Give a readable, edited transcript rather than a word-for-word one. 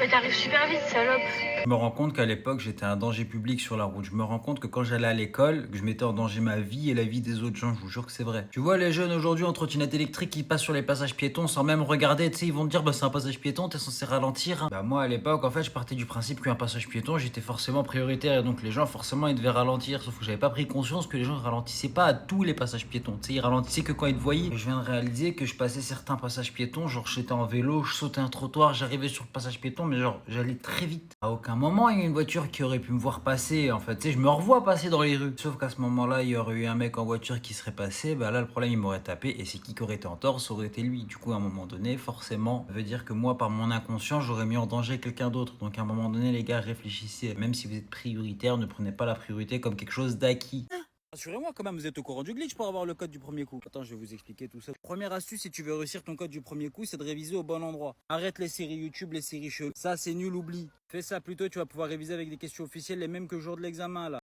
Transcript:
t'arrives super vite, salope. Je me rends compte qu'à l'époque, j'étais un danger public sur la route. Je me rends compte que quand j'allais à l'école, que je mettais en danger ma vie et la vie des autres gens. Je vous jure que c'est vrai. Tu vois, les jeunes aujourd'hui en trottinette électrique qui passent sur les passages piétons sans même regarder, tu sais, ils vont te dire, bah c'est un passage piéton, t'es censé ralentir, hein. Bah moi, à l'époque, en fait, je partais du principe qu'un passage piéton, j'étais forcément prioritaire et donc les gens, forcément, ils devaient ralentir. Sauf que j'avais pas pris conscience que les gens ralentissaient pas à tous les passages piétons. Tu sais, ils ralentissaient que quand ils te voyaient. Et je viens de réaliser que je passais certains passages piétons, genre j'étais en vélo, je sautais un trottoir, j'arrivais sur le passage piéton, mais genre j'allais très vite. À aucun moment, il y a une voiture qui aurait pu me voir passer. En fait, tu sais, je me revois passer dans les rues. Sauf qu'à ce moment-là, il y aurait eu un mec en voiture qui serait passé. Bah là, le problème, il m'aurait tapé. Et c'est qui aurait été en tort? Ça aurait été lui. Du coup, à un moment donné, forcément, ça veut dire que moi, par mon inconscient, j'aurais mis en danger quelqu'un d'autre. Donc, à un moment donné, les gars, réfléchissez. Même si vous êtes prioritaire, ne prenez pas la priorité comme quelque chose d'acquis. Rassurez-moi quand même, vous êtes au courant du glitch pour avoir le code du premier coup. Attends, je vais vous expliquer tout ça. Première astuce, si tu veux réussir ton code du premier coup, c'est de réviser au bon endroit. Arrête les séries YouTube, les séries cheloues. Ça, c'est nul, oublie. Fais ça plutôt, tu vas pouvoir réviser avec des questions officielles, les mêmes que le jour de l'examen là.